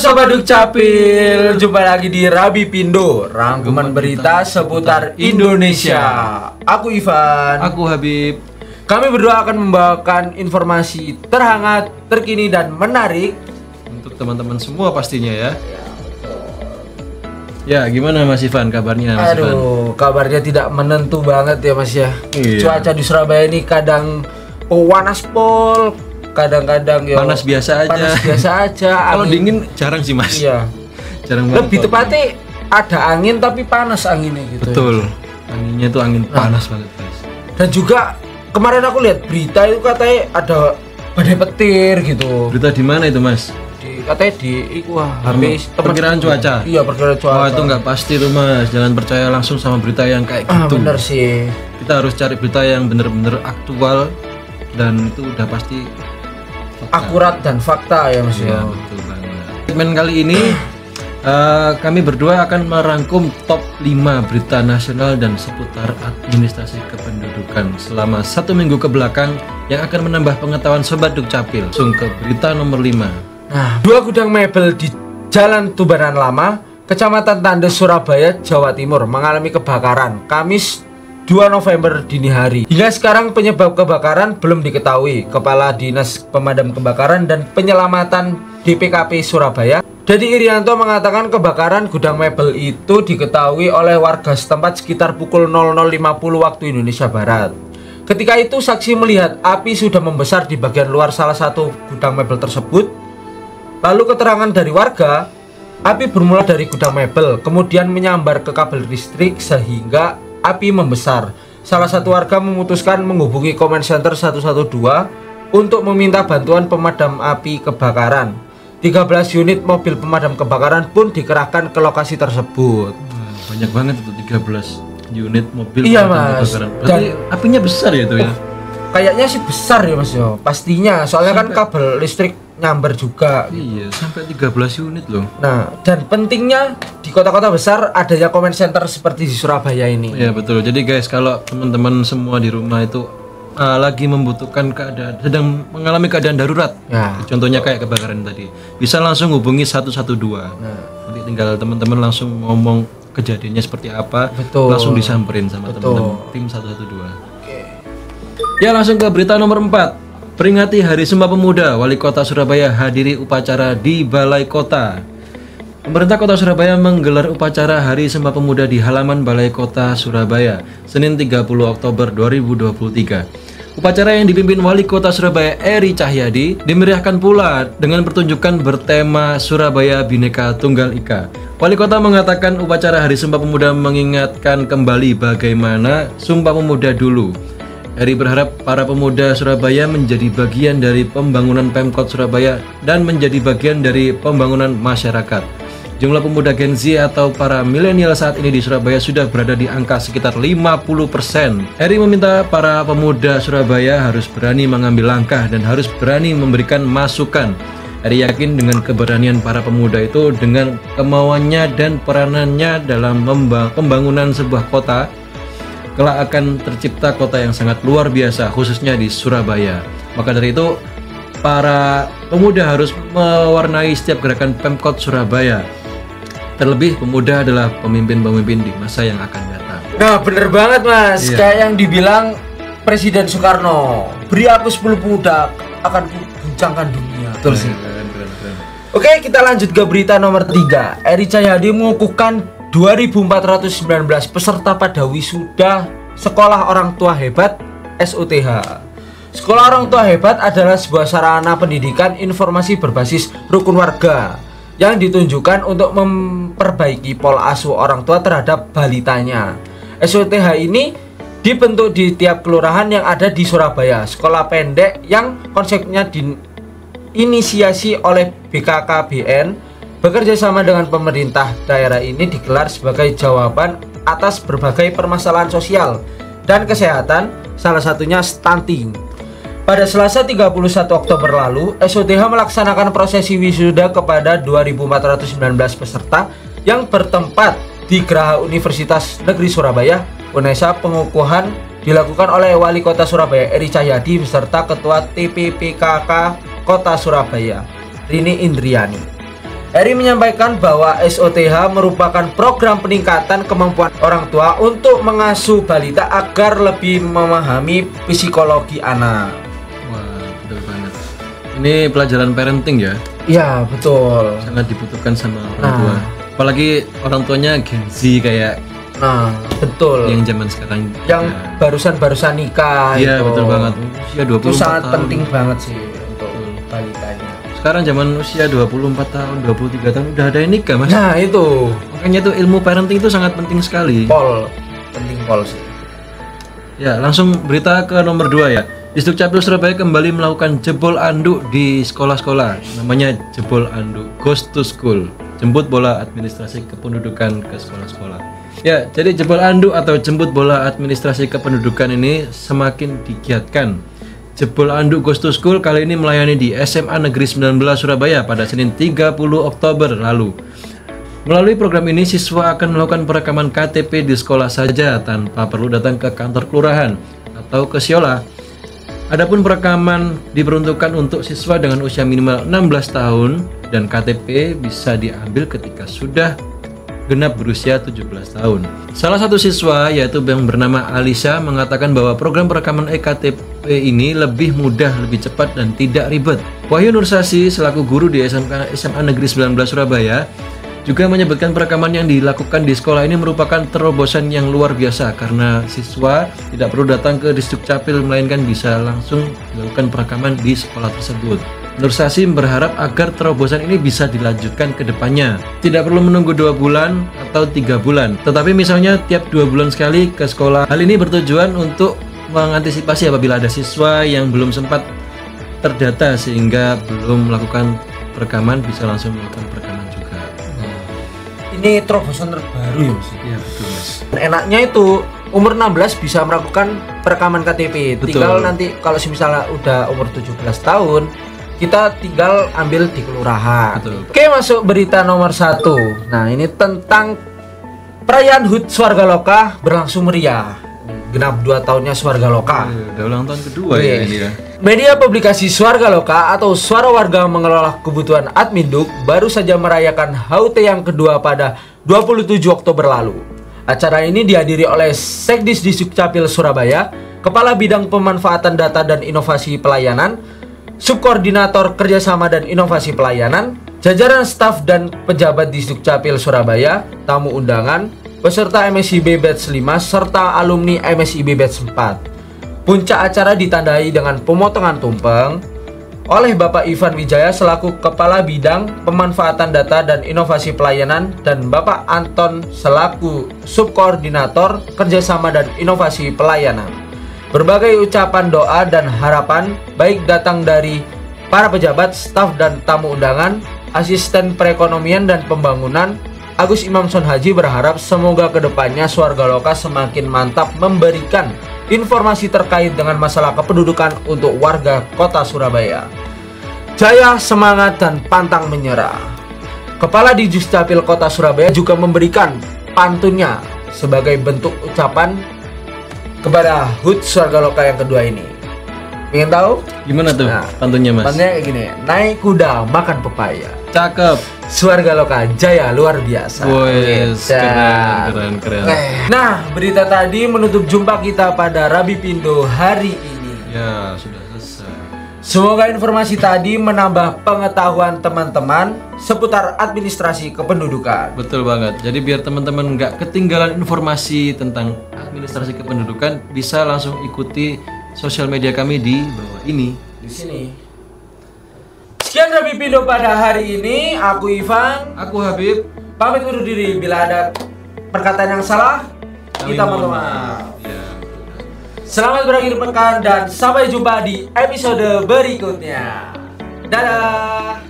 Sobat Dukcapil, jumpa lagi di Rabi Pindo, rangkuman berita seputar Indonesia. Aku Ivan, aku Habib. Kami berdua akan membawakan informasi terhangat, terkini dan menarik untuk teman-teman semua pastinya ya. Ya, gimana Mas Ivan kabarnya Mas Ivan? Kabarnya tidak menentu banget ya Mas ya. Iya. Cuaca di Surabaya ini kadang panas pol, kadang-kadang ya panas biasa aja. Kalau dingin jarang sih Mas. Iya. Jarang banget. Lebih tepatnya ada angin tapi panas anginnya gitu. Betul. Ya. Anginnya tuh angin panas banget guys. Dan juga kemarin aku lihat berita itu katanya ada badai petir gitu. Berita di mana itu Mas? Katanya di habis perkiraan cuaca. Iya, perkiraan cuaca. Wah, itu nggak pasti tuh Mas. Jangan percaya langsung sama berita yang kayak gitu. Bener sih. Kita harus cari berita yang bener-bener aktual dan itu udah pasti akurat dan fakta ya Mas. Ya, betul banget. Segmen kali ini kami berdua akan merangkum top 5 berita nasional dan seputar administrasi kependudukan selama 1 minggu ke belakang yang akan menambah pengetahuan Sobat Dukcapil. Langsung ke berita nomor 5. Nah, 2 gudang mebel di Jalan Tubaran Lama, Kecamatan Tandes, Surabaya, Jawa Timur mengalami kebakaran Kamis 2 November dini hari. Hingga sekarang penyebab kebakaran belum diketahui. Kepala Dinas Pemadam Kebakaran dan Penyelamatan DPKP Surabaya, Dadi Irianto, mengatakan kebakaran gudang mebel itu diketahui oleh warga setempat sekitar pukul 00.50 waktu Indonesia Barat. Ketika itu saksi melihat api sudah membesar di bagian luar salah satu gudang mebel tersebut. Lalu keterangan dari warga, api bermula dari gudang mebel, kemudian menyambar ke kabel listrik sehingga api membesar. Salah satu warga memutuskan menghubungi Comment Center 112 untuk meminta bantuan pemadam api kebakaran. 13 unit mobil pemadam kebakaran pun dikerahkan ke lokasi tersebut. Banyak banget itu 13 unit mobil pemadam kebakaran. Berarti apinya besar ya itu ya? Kayaknya sih besar ya Mas yo, pastinya. Soalnya sampai, kan kabel listrik nyamber juga. Iya, sampai 13 unit loh. Nah, dan pentingnya di kota-kota besar adanya comment center seperti di Surabaya ini. Iya betul. Jadi guys, kalau teman-teman semua di rumah itu lagi membutuhkan keadaan, sedang mengalami keadaan darurat, ya. Contohnya kayak kebakaran tadi, bisa langsung hubungi 112. Nanti tinggal teman-teman langsung ngomong kejadiannya seperti apa, langsung disamperin sama teman-teman tim 112. Ya, langsung ke berita nomor 4. Peringati Hari Sumpah Pemuda, Wali Kota Surabaya hadiri upacara di Balai Kota. Pemerintah Kota Surabaya menggelar upacara Hari Sumpah Pemuda di halaman Balai Kota Surabaya, Senin 30 Oktober 2023. Upacara yang dipimpin Wali Kota Surabaya Eri Cahyadi dimeriahkan pula dengan pertunjukan bertema Surabaya Bhinneka Tunggal Ika. Wali Kota mengatakan upacara Hari Sumpah Pemuda mengingatkan kembali bagaimana Sumpah Pemuda dulu. Eri berharap para pemuda Surabaya menjadi bagian dari pembangunan Pemkot Surabaya dan menjadi bagian dari pembangunan masyarakat. Jumlah pemuda Gen Z atau para milenial saat ini di Surabaya sudah berada di angka sekitar 50%. Eri meminta para pemuda Surabaya harus berani mengambil langkah dan harus berani memberikan masukan. Eri yakin dengan keberanian para pemuda itu, dengan kemauannya dan peranannya dalam pembangunan sebuah kota, kelak akan tercipta kota yang sangat luar biasa, khususnya di Surabaya. Maka dari itu, para pemuda harus mewarnai setiap gerakan Pemkot Surabaya. Terlebih, pemuda adalah pemimpin-pemimpin di masa yang akan datang. Nah, bener banget Mas. Iya. Kayak yang dibilang Presiden Soekarno, beri aku 10 pemuda akan guncangkan dunia. Betul sih. Oke, kita lanjut ke berita nomor 3. Eri Cahyadi mengukuhkan 2.419 peserta pada wisuda Sekolah Orang Tua Hebat SOTH. Sekolah Orang Tua Hebat adalah sebuah sarana pendidikan informasi berbasis rukun warga yang ditunjukkan untuk memperbaiki pola asuh orang tua terhadap balitanya. SOTH ini dibentuk di tiap kelurahan yang ada di Surabaya. Sekolah pendek yang konsepnya diinisiasi oleh BKKBN bekerja sama dengan pemerintah daerah ini digelar sebagai jawaban atas berbagai permasalahan sosial dan kesehatan, salah satunya stunting. Pada Selasa 31 Oktober lalu, SOTH melaksanakan prosesi wisuda kepada 2.419 peserta yang bertempat di Geraha Universitas Negeri Surabaya, UNESA. Pengukuhan dilakukan oleh Wali Kota Surabaya Eri Cahyadi beserta Ketua TPPKK Kota Surabaya Rini Indriani. Heri menyampaikan bahwa SOTH merupakan program peningkatan kemampuan orang tua untuk mengasuh balita agar lebih memahami psikologi anak. Wah, betul banget. Ini pelajaran parenting ya? Iya, betul. Sangat dibutuhkan sama orang tua. Apalagi orang tuanya Gen Z kayak. Nah, betul. Yang zaman sekarang. Yang barusan nikah. Iya, betul banget. Usia 24 itu sangat tahun. penting banget sih untuk balitanya. Sekarang zaman usia 24 tahun, 23 tahun udah ada yang nikah, Mas. Nah, itu. Makanya itu ilmu parenting itu sangat penting sekali. Penting sih. Ya, langsung berita ke nomor 2 ya. Disdukcapil Surabaya kembali melakukan jebol anduk di sekolah-sekolah. Namanya jebol anduk, Ghost to School. Jemput bola administrasi kependudukan ke sekolah-sekolah. Ya, jadi jebol anduk atau jemput bola administrasi kependudukan ini semakin digiatkan. Jebol anduk Ghost to School kali ini melayani di SMA Negeri 19 Surabaya pada Senin 30 Oktober lalu. Melalui program ini, siswa akan melakukan perekaman KTP di sekolah saja tanpa perlu datang ke kantor kelurahan atau ke Siola. Adapun perekaman diperuntukkan untuk siswa dengan usia minimal 16 tahun dan KTP bisa diambil ketika sudah genap berusia 17 tahun. Salah satu siswa yaitu yang bernama Alisa mengatakan bahwa program perekaman eKTP ini lebih mudah, lebih cepat dan tidak ribet. Wahyu Nursasi selaku guru di SMA Negeri 19 Surabaya juga menyebutkan perekaman yang dilakukan di sekolah ini merupakan terobosan yang luar biasa karena siswa tidak perlu datang ke Disdukcapil melainkan bisa langsung melakukan perekaman di sekolah tersebut. Nursasi berharap agar terobosan ini bisa dilanjutkan ke depannya. Tidak perlu menunggu 2 bulan atau 3 bulan, tetapi misalnya tiap 2 bulan sekali ke sekolah. Hal ini bertujuan untuk mengantisipasi apabila ada siswa yang belum sempat terdata sehingga belum melakukan perekaman bisa langsung melakukan perekaman juga. Ini terobosan terbaru ya, Mas. Iya, betul, Mas. Enaknya itu umur 16 bisa melakukan perekaman KTP. Betul. Tinggal nanti kalau misalnya udah umur 17 tahun kita tinggal ambil di kelurahan. Betul. Oke, masuk berita nomor 1. Nah, ini tentang perayaan HUT Swargaloka berlangsung meriah. Genap 2 tahunnya Swargaloka. Udah ulang tahun kedua ya ini ya. Media publikasi Swargaloka atau Suara Warga Mengelola Kebutuhan Adminduk baru saja merayakan HUT yang kedua pada 27 Oktober lalu. Acara ini dihadiri oleh Sekdis Disdukcapil Surabaya, Kepala Bidang Pemanfaatan Data dan Inovasi Pelayanan, Subkoordinator Kerjasama dan Inovasi Pelayanan, jajaran staf dan pejabat Disdukcapil Surabaya, tamu undangan, peserta MSIB Batch 5, serta alumni MSIB Batch 4. Puncak acara ditandai dengan pemotongan tumpeng oleh Bapak Ivan Wijaya selaku Kepala Bidang Pemanfaatan Data dan Inovasi Pelayanan dan Bapak Anton selaku Subkoordinator Kerjasama dan Inovasi Pelayanan. Berbagai ucapan doa dan harapan baik datang dari para pejabat, staf dan tamu undangan, asisten perekonomian dan pembangunan. Agus Imamson Haji berharap semoga kedepannya Swargaloka semakin mantap memberikan informasi terkait dengan masalah kependudukan untuk warga kota Surabaya. Jaya, semangat dan pantang menyerah. Kepala Disdukcapil Kota Surabaya juga memberikan pantunnya sebagai bentuk ucapan kepada HUT Swargaloka yang kedua ini. Ingin tahu? Gimana tuh pantunnya, Mas? Pantunnya kayak gini, naik kuda makan pepaya. Cakep. Swargaloka Jaya luar biasa. Wes, keren. Nah, berita tadi menutup jumpa kita pada Rabi Pindo hari ini. Ya, sudah selesai. Semoga informasi tadi menambah pengetahuan teman-teman seputar administrasi kependudukan. Betul banget. Jadi biar teman-teman nggak ketinggalan informasi tentang administrasi kependudukan, bisa langsung ikuti sosial media kami di bawah ini. Di sini. Sekian Rabi Pindo pada hari ini. Aku Ivan, aku Habib. Pamit undur diri. Bila ada perkataan yang salah, kita mohon maaf. Ya. Selamat berakhir pekan dan sampai jumpa di episode berikutnya. Dadah.